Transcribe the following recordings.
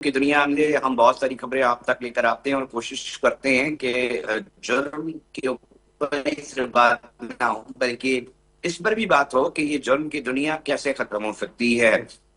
کی دنیا میں ہم بہت ساری خبریں آپ تک لے کر آتے ہیں اور کوشش کرتے ہیں کہ جرم کے اوپر ہی صرف بات نہ ہو بلکہ اس پر بھی بات ہو کہ یہ جرم کی دنیا کیسے ختم ہو سکتی ہے۔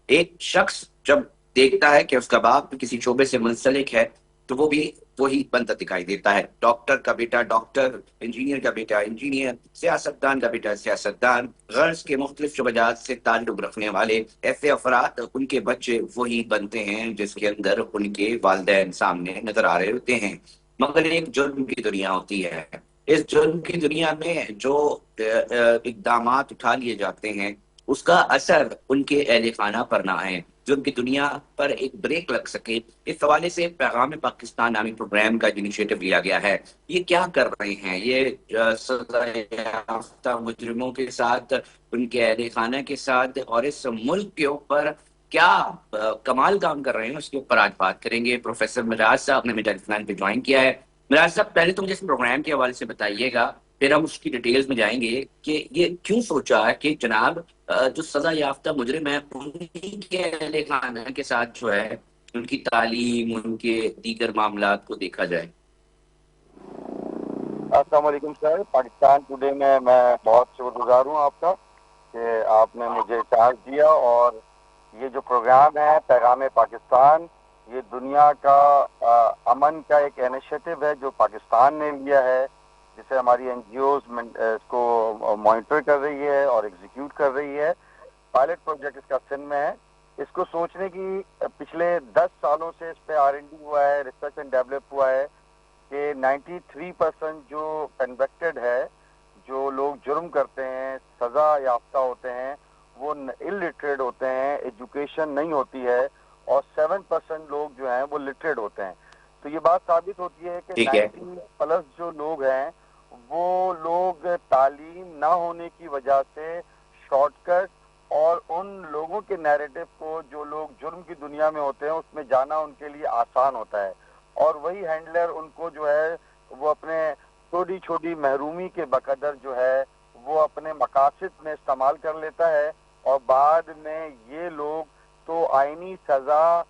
ایک شخص جب دیکھتا ہے کہ اس کا باپ کسی شعبے سے منسلک ہے تو وہ بھی وہی بنتا دکھائی دیتا ہے۔ ڈاکٹر کا بیٹا ڈاکٹر، انجینئر کا بیٹا انجینئر، سیاستدان کا بیٹا سیاستدان، غرض کے مختلف شعبات سے تعلق رکھنے والے ایسے افراد، ان کے بچے وہی بنتے ہیں جس کے اندر ان کے والدین سامنے نظر آ رہے ہوتے ہیں۔ مگر ایک جرم کی دنیا ہوتی ہے۔ اس جرم کی دنیا میں جو اقدامات اٹھا لیے جاتے ہیں اس کا اثر ان کے اہل خانہ پر نہ آئے، جرم کی دنیا پر ایک بریک لگ سکے، اس حوالے سے پیغام پاکستان نامی پروگرام کا انیشیٹو لیا گیا ہے۔ یہ کیا کر رہے ہیں؟ یہ سزا یافتہ مجرموں کے ساتھ، ان کے اہل خانہ کے ساتھ اور اس ملک کے اوپر کیا کمال کام کر رہے ہیں، اس کے اوپر آج بات کریں گے۔ پروفیسر مراج صاحب نے میرا ٹیلیفون پہ جوائن کیا ہے۔ مراج صاحب، پہلے تو مجھے اس پروگرام کے حوالے سے بتائیے گا، پھر ہم اس کی ڈیٹیلز میں جائیں گے کہ یہ کیوں سوچا ہے کہ جناب جو سزا یافتہ مجرم ہیں انہی کے اہل خانہ کے ساتھ جو ہے ان کی تعلیم، ان کے دیگر معاملات کو دیکھا جائے۔ السلام علیکم سر، پاکستان ٹوڈے میں بہت شکر گزار ہوں آپ کا کہ آپ نے مجھے چانس دیا، اور یہ جو پروگرام ہے پیغام پاکستان، یہ دنیا کا امن کا ایک انیشیٹو ہے جو پاکستان نے لیا ہے، جسے ہماری این جی اوز اس کو مانیٹر کر رہی ہے اور ایگزیکیوٹ کر رہی ہے۔ پائلٹ پروجیکٹ اس کا سندھ میں ہے۔ اس کو سوچنے کی پچھلے 10 سالوں سے اس پہ R&D ہوا ہے، ریسرچ اینڈ ڈیولپ ہوا ہے کہ 93% جو کنوکٹڈ ہے، جو لوگ جرم کرتے ہیں، سزا یافتہ ہوتے ہیں، وہ الٹریٹ ہوتے ہیں، ایجوکیشن نہیں ہوتی ہے، اور 7% لوگ جو ہیں وہ لٹریٹ ہوتے ہیں۔ تو یہ بات ثابت ہوتی ہے کہ 90+ جو لوگ ہیں وہ لوگ تعلیم نہ ہونے کی وجہ سے شارٹ کٹ اور ان لوگوں کے نیریٹو کو، جو لوگ جرم کی دنیا میں ہوتے ہیں، اس میں جانا ان کے لیے آسان ہوتا ہے، اور وہی ہینڈلر ان کو جو ہے وہ اپنے چھوٹی چھوٹی محرومی کے بقدر جو ہے وہ اپنے مقاصد میں استعمال کر لیتا ہے، اور بعد میں یہ لوگ تو آئینی سزا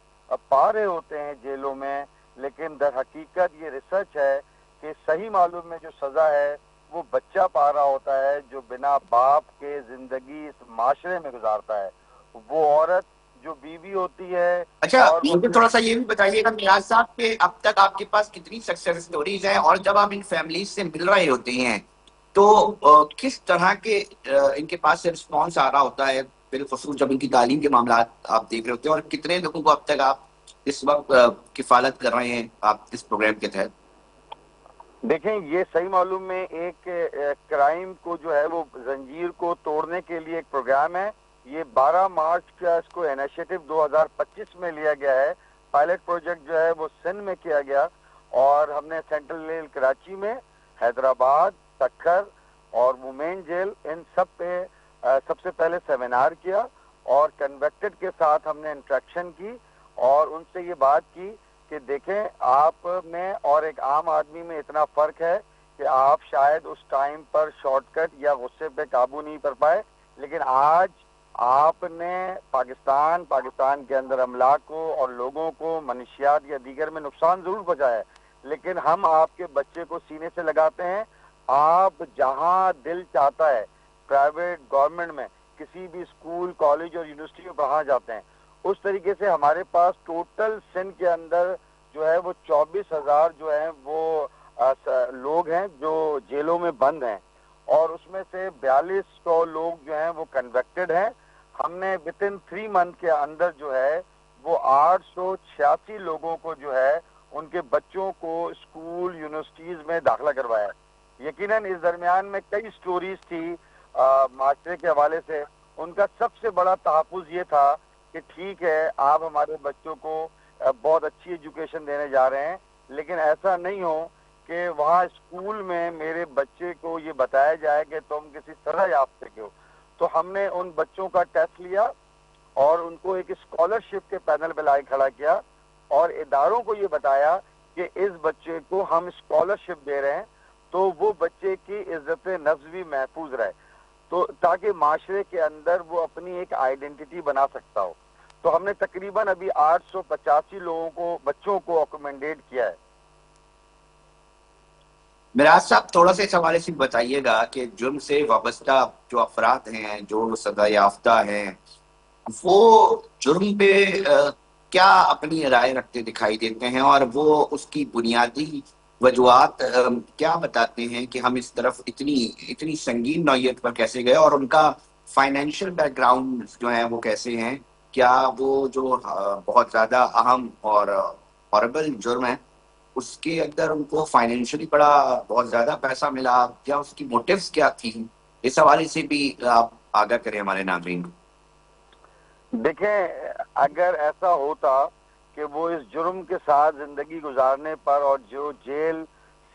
پا رہے ہوتے ہیں جیلوں میں، لیکن در حقیقت یہ ریسرچ ہے کہ صحیح معلوم میں جو سزا ہے وہ بچہ پا رہا ہوتا ہے جو بنا باپ کے زندگی اس معاشرے میں گزارتا ہے۔ وہ عورت جو بیوی ہوتی ہے، اچھا، اور مجھے تھوڑا سا یہ بھی بتائیے گا میراج صاحب کہ اب تک آپ کے پاس کتنی سکسیس سٹوریز ہیں، اور جب آپ ان فیملیز سے مل رہے ہوتے ہیں تو کس طرح کے ان کے پاس سے رسپانس آ رہا ہوتا ہے، بالخصوص جب ان کی تعلیم کے معاملات آپ دیکھ رہے ہوتے ہیں، اور کتنے لوگوں کو اب تک آپ اس وقت کفالت کر رہے ہیں آپ اس پروگرام کے تحت؟ دیکھیں، یہ صحیح معلوم میں ایک کرائم کو جو ہے وہ زنجیر کو توڑنے کے لیے ایک پروگرام ہے۔ یہ 12 مارچ کا اس کو انیشیٹو 2025 میں لیا گیا ہے۔ پائلٹ پروجیکٹ جو ہے وہ سندھ میں کیا گیا، اور ہم نے سینٹرل جیل کراچی میں، حیدرآباد، سکھر اور مومین جیل، ان سب پہ سب سے پہلے سیمینار کیا، اور کنوکٹڈ کے ساتھ ہم نے انٹریکشن کی، اور ان سے یہ بات کی کہ دیکھیں، آپ میں اور ایک عام آدمی میں اتنا فرق ہے کہ آپ شاید اس ٹائم پر شارٹ کٹ یا غصے پہ قابو نہیں کر پائے، لیکن آج آپ نے پاکستان کے اندر املاک کو اور لوگوں کو منشیات یا دیگر میں نقصان ضرور پہنچایا ہے، لیکن ہم آپ کے بچے کو سینے سے لگاتے ہیں۔ آپ جہاں دل چاہتا ہے، پرائیویٹ، گورنمنٹ میں، کسی بھی اسکول، کالج اور یونیورسٹی میں پڑھانا جاتے ہیں، اس طریقے سے ہمارے پاس ٹوٹل سندھ کے اندر جو ہے وہ 24,000 جو ہیں وہ لوگ ہیں جو جیلوں میں بند ہیں، اور اس میں سے 4200 لوگ جو ہیں وہ کنوکٹڈ ہیں۔ ہم نے within 3 month کے اندر جو ہے وہ 886 لوگوں کو جو ہے ان کے بچوں کو اسکول، یونیورسٹیز میں داخلہ کروایا ہے۔ یقیناً اس درمیان میں کئی سٹوریز تھی معاشرے کے حوالے سے۔ ان کا سب سے بڑا تحفظ یہ تھا کہ ٹھیک ہے، آپ ہمارے بچوں کو بہت اچھی ایجوکیشن دینے جا رہے ہیں، لیکن ایسا نہیں ہو کہ وہاں اسکول میں میرے بچے کو یہ بتایا جائے کہ تم کسی سزا یافتہ کے ہو۔ تو ہم نے ان بچوں کا ٹیسٹ لیا اور ان کو ایک اسکالرشپ کے پینل پہ لائے کھڑا کیا، اور اداروں کو یہ بتایا کہ اس بچے کو ہم اسکالرشپ دے رہے ہیں تو وہ بچے کی عزت نفس بھی محفوظ رہے، تو تاکہ معاشرے کے اندر وہ اپنی ایک آئیڈینٹی بنا سکتا ہو۔ تو ہم نے تقریباً ابھی 885 لوگوں کو بچوں کو اکومنڈیٹ کیا ہے. مراز صاحب تھوڑا سا اس حوالے سے بتائیے گا کہ جرم سے وابستہ جو افراد ہیں جو سزا یافتہ ہیں وہ جرم پہ کیا اپنی رائے رکھتے دکھائی دیتے ہیں اور وہ اس کی بنیادی وجوہات کیا بتاتے ہیں کہ ہم اس طرف اتنی سنگین نوعیت پر کیسے گئے اور ان کا فائنینشیل بیک گراؤنڈ جو ہیں وہ کیسے ہیں؟ کیا وہ جو بہت زیادہ اہم اور ہاربل جرم ہے اس کے اندر ان کو فائنینشلی بڑا بہت زیادہ پیسہ ملا یا اس کی موٹیوز کیا تھی؟ اس حوالے سے بھی آپ آگاہ کریں ہمارے ناظرین کو. دیکھیں اگر ایسا ہوتا کہ وہ اس جرم کے ساتھ زندگی گزارنے پر اور جو جیل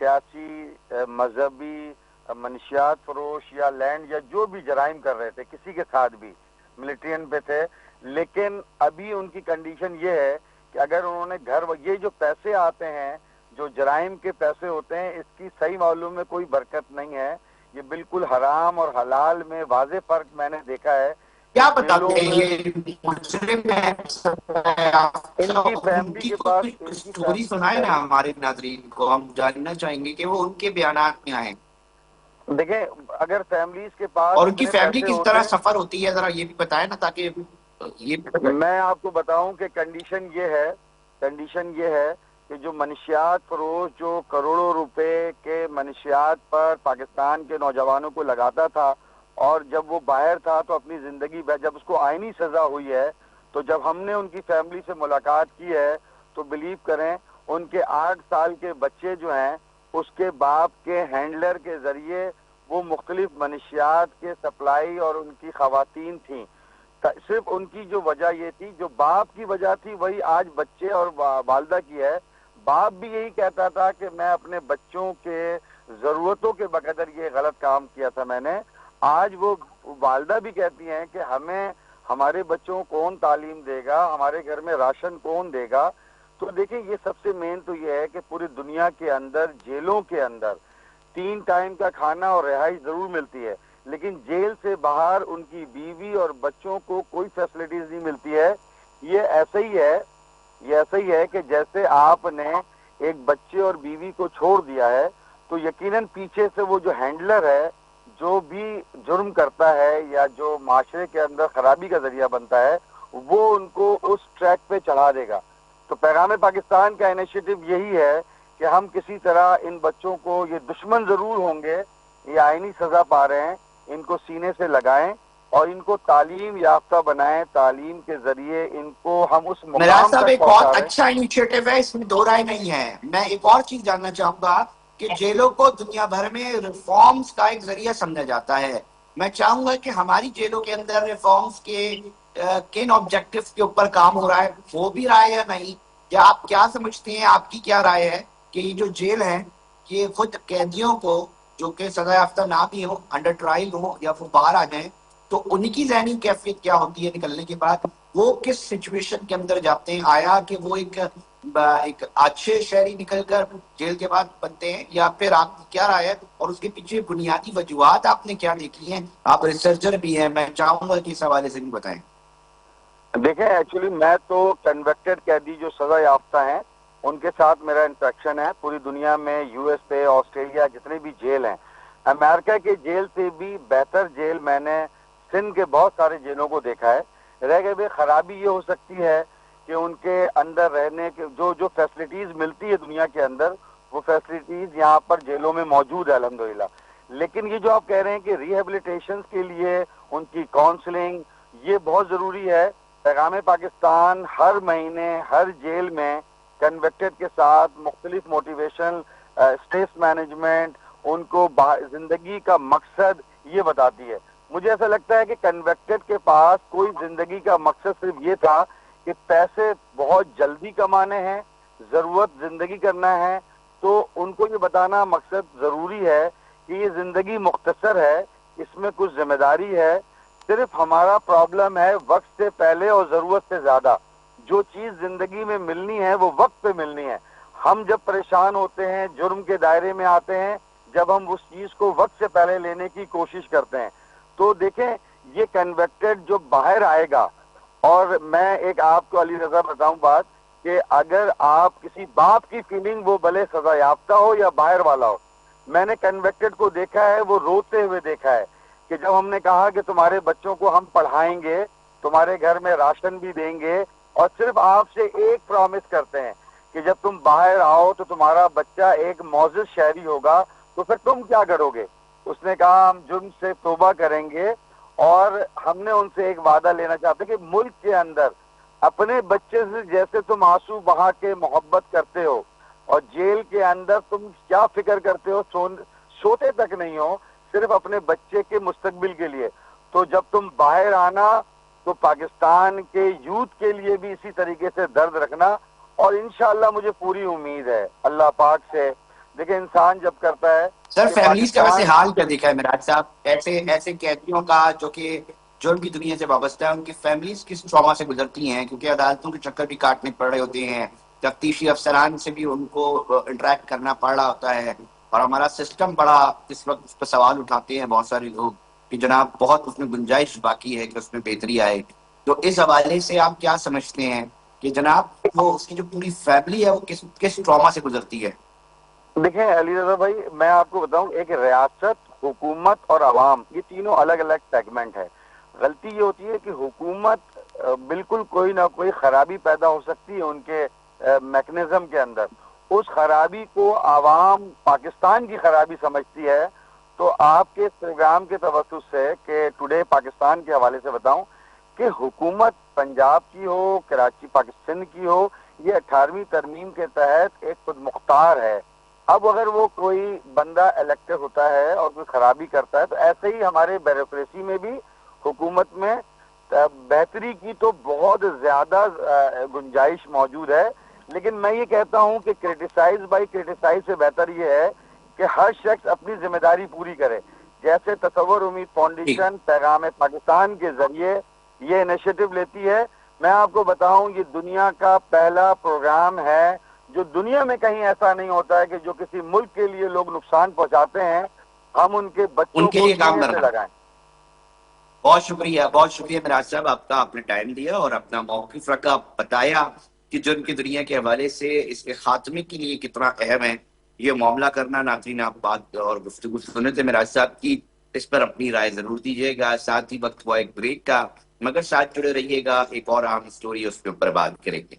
سیاسی مذہبی منشیات فروش یا لینڈ یا جو بھی جرائم کر رہے تھے کسی کے ساتھ بھی ملٹرین پہ تھے، لیکن ابھی ان کی کنڈیشن یہ ہے کہ اگر انہوں نے یہ جو پیسے آتے ہیں جو جرائم کے پیسے ہوتے ہیں اس کی صحیح معلوم میں کوئی برکت نہیں ہے. یہ بالکل حرام اور حلال میں واضح فرق میں نے دیکھا ہے. کیا بتاتے ہیں یہ مجرم ہیں ان کی فیملی کے پاس اسٹوری سنائے نا ہمارے ناظرین کو، ہم جاننا چاہیں گے کہ وہ ان کے بیانات میں آئیں. دیکھیں اگر فیملیز کے پاس اور ان کی فیملی پیسے کس طرح سفر ہوتی ہے ذرا یہ بھی بتائیں نا تاکہ یہ میں آپ کو بتاؤں کہ کنڈیشن یہ ہے کہ جو منشیات فروش جو کروڑوں روپے کے منشیات پر پاکستان کے نوجوانوں کو لگاتا تھا اور جب وہ باہر تھا تو اپنی زندگی جب اس کو آئینی سزا ہوئی ہے تو جب ہم نے ان کی فیملی سے ملاقات کی ہے تو بلیو کریں ان کے 8 سال کے بچے جو ہیں اس کے باپ کے ہینڈلر کے ذریعے وہ مختلف منشیات کے سپلائی اور ان کی خواتین تھیں. صرف ان کی جو وجہ یہ تھی جو باپ کی وجہ تھی وہی آج بچے اور والدہ کی ہے. باپ بھی یہی کہتا تھا کہ میں اپنے بچوں کے ضرورتوں کے بقدر یہ غلط کام کیا تھا میں نے. آج وہ والدہ بھی کہتی ہیں کہ ہمیں ہمارے بچوں کو کون تعلیم دے گا، ہمارے گھر میں راشن کون دے گا. تو دیکھیں یہ سب سے مین تو یہ ہے کہ پوری دنیا کے اندر جیلوں کے اندر 3 ٹائم کا کھانا اور رہائش ضرور ملتی ہے لیکن جیل سے باہر ان کی بیوی اور بچوں کو کوئی فیسلٹیز نہیں ملتی ہے. یہ ایسا ہی ہے کہ جیسے آپ نے ایک بچے اور بیوی کو چھوڑ دیا ہے تو یقیناً پیچھے سے وہ جو ہینڈلر ہے جو بھی جرم کرتا ہے یا جو معاشرے کے اندر خرابی کا ذریعہ بنتا ہے وہ ان کو اس ٹریک پہ چڑھا دے گا. تو پیغام پاکستان کا انیشیٹو یہی ہے کہ ہم کسی طرح ان بچوں کو، یہ دشمن ضرور ہوں گے، یہ آئینی سزا پا رہے ہیں، ان کو سینے سے لگائیں اور ان کو تعلیم یافتہ بنائیں. تعلیم کے ذریعے ان کو ہم اس مقام صاحب تک ایک پہنچا بہت رہے ہیں. اچھا انیشیٹو ہے، اس میں دو رائے نہیں ہے. میں ایک اور چیز جاننا چاہوں گا کہ جیلوں کو دنیا بھر میں ریفارمز کا ایک ذریعہ سمجھا جاتا ہے. میں چاہوں گا کہ ہماری جیلوں کے اندر ریفارمز کے کن آبجیکٹیوز کے اوپر کام ہو رہا ہے وہ بھی رائے ہے نہیں؟ یا آپ کیا سمجھتے ہیں، آپ کی کیا رائے ہے کہ یہ جو جیل ہے یہ خود قیدیوں کو جو کہ سزا یافتہ نہ بھی ہو، انڈر ٹرائل ہو یا وہ باہر آ جائیں تو ان کی ذہنی کیفیت کیا ہوتی ہے نکلنے کے بعد؟ وہ کس سچویشن کے اندر جاتے ہیں؟ آیا کہ وہ ایک اچھے شہری نکل کر جیل کے بعد بنتے ہیں، یا پھر آپ کی کیا رائے ہے اور اس کے پیچھے بنیادی وجوہات آپ نے کیا دیکھی ہیں؟ آپ ریسرچر بھی ہیں، میں چاہوں گا کہ اس حوالے سے بھی بتائیں. دیکھیں ایکچولی میں تو کنوکٹڈ قیدی جو سزا یافتہ ہیں ان کے ساتھ میرا انٹریکشن ہے. پوری دنیا میں یو ایس اے، آسٹریلیا جتنے بھی جیل ہیں، امریکہ کے جیل سے بھی بہتر جیل میں نے سندھ کے بہت سارے جیلوں کو دیکھا ہے. رہ گئے خرابی یہ ہو سکتی ہے کہ ان کے اندر رہنے کے جو فیسلٹیز ملتی ہے دنیا کے اندر وہ فیسلٹیز یہاں پر جیلوں میں موجود ہے الحمدللہ. لیکن یہ جو آپ کہہ رہے ہیں کہ ریہیبلیٹیشن کے لیے ان کی کاؤنسلنگ یہ بہت ضروری ہے. پیغام پاکستان ہر مہینے ہر جیل میں کنوکٹڈ کے ساتھ مختلف موٹیویشن، اسٹریس مینجمنٹ، ان کو زندگی کا مقصد یہ بتاتی ہے. مجھے ایسا لگتا ہے کہ کنوکٹڈ کے پاس کوئی زندگی کا مقصد صرف یہ تھا کہ پیسے بہت جلدی کمانے ہیں، ضرورت زندگی کرنا ہے. تو ان کو یہ بتانا مقصد ضروری ہے کہ یہ زندگی مختصر ہے، اس میں کچھ ذمہ داری ہے. صرف ہمارا پرابلم ہے وقت سے پہلے اور ضرورت سے زیادہ. جو چیز زندگی میں ملنی ہے وہ وقت پہ ملنی ہے. ہم جب پریشان ہوتے ہیں، جرم کے دائرے میں آتے ہیں، جب ہم اس چیز کو وقت سے پہلے لینے کی کوشش کرتے ہیں. تو دیکھیں یہ کنوکٹڈ جو باہر آئے گا اور میں ایک آپ کو علی رضا بتاؤں بات کہ اگر آپ کسی باپ کی فیلنگ وہ بھلے سزا یافتہ ہو یا باہر والا ہو، میں نے کنوکٹڈ کو دیکھا ہے وہ روتے ہوئے دیکھا ہے کہ جب ہم نے کہا کہ تمہارے بچوں کو ہم پڑھائیں گے، تمہارے گھر میں راشن بھی دیں گے، اور صرف آپ سے ایک پرامس کرتے ہیں کہ جب تم باہر آؤ تو تمہارا بچہ ایک معزز شہری ہوگا، تو پھر تم کیا کرو گے؟ اس نے کہا ہم جرم سے توبہ کریں گے، اور ہم نے ان سے ایک وعدہ لینا چاہتے کہ ملک کے اندر اپنے بچے سے جیسے تم آنسو بہا کے محبت کرتے ہو، اور جیل کے اندر تم کیا فکر کرتے ہو، سوتے تک نہیں ہو صرف اپنے بچے کے مستقبل کے لیے، تو جب تم باہر آنا تو پاکستان کے یوتھ کے لیے بھی اسی طریقے سے درد رکھنا، اور انشاءاللہ مجھے پوری امید ہے اللہ پاک سے۔ دیکھیں انسان جب کرتا ہے سر کہ فیملیز کا ویسے پاکستان، حال کیا دیکھا ہے معراج صاحب، ایسے ایسے قیدیوں کا جو کہ جرم کی دنیا سے وابستہ ہے، ان کی فیملیز کس ٹراما سے گزرتی ہیں؟ کیونکہ عدالتوں کے چکر بھی کاٹنے پڑ رہے ہوتے ہیں، تفتیشی افسران سے بھی ان کو انٹریکٹ کرنا پڑ رہا ہوتا ہے، اور ہمارا سسٹم بڑا اس وقت اس پہ سوال اٹھاتے ہیں بہت سارے لوگ کہ جناب بہت اس میں گنجائش باقی ہے کہ اس میں بہتری آئے۔ تو اس حوالے سے آپ کیا سمجھتے ہیں کہ جناب وہ اس کی جو پوری فیملی ہے وہ کس کس ٹراما سے گزرتی ہے؟ دیکھیں علی رضا بھائی، میں آپ کو بتاؤں، ایک ریاست، حکومت اور عوام، یہ تینوں الگ الگ سیگمنٹ ہے۔ غلطی یہ ہوتی ہے کہ حکومت بالکل کوئی نہ کوئی خرابی پیدا ہو سکتی ہے ان کے میکنزم کے اندر، اس خرابی کو عوام پاکستان کی خرابی سمجھتی ہے۔ تو آپ کے اس پروگرام کے توسط سے کہ ٹوڈے پاکستان کے حوالے سے بتاؤں کہ حکومت پنجاب کی ہو، کراچی پاکستان کی ہو، یہ 18ویں ترمیم کے تحت ایک خود مختار ہے۔ اب اگر وہ کوئی بندہ الیکٹڈ ہوتا ہے اور کوئی خرابی کرتا ہے تو ایسے ہی ہمارے بیوروکریسی میں بھی حکومت میں بہتری کی تو بہت زیادہ گنجائش موجود ہے، لیکن میں یہ کہتا ہوں کہ کرٹیسائز بائی کرٹیسائز سے بہتر یہ ہے کہ ہر شخص اپنی ذمہ داری پوری کرے، جیسے تصور امید ٹھیک، فاؤنڈیشن پیغام پاکستان کے ذریعے یہ انیشیٹو لیتی ہے۔ میں آپ کو بتاؤں یہ دنیا کا پہلا پروگرام ہے جو دنیا میں کہیں ایسا نہیں ہوتا ہے کہ جو کسی ملک کے لیے لوگ نقصان پہنچاتے ہیں ہم ان کے ان بچوں کے کو لیے کام سینے کر سے رہا ہے۔ لگائیں۔ بہت شکریہ معراج صاحب آپ کا، آپ نے ٹائم دیا اور اپنا موقف رکھا، بتایا کہ جرم کی دنیا کے حوالے سے اس کے خاتمے کے لیے کتنا اہم ہے یہ معاملہ کرنا۔ ناظرین آپ بات اور گفتگو سنے تھے معراج صاحب کی، اس پر اپنی رائے ضرور دیجیے گا۔ ساتھ ہی وقت ہوا ایک بریک کا، مگر ساتھ جڑے رہیے گا، ایک اور اہم اسٹوری اس کے اوپر بات کریں گے۔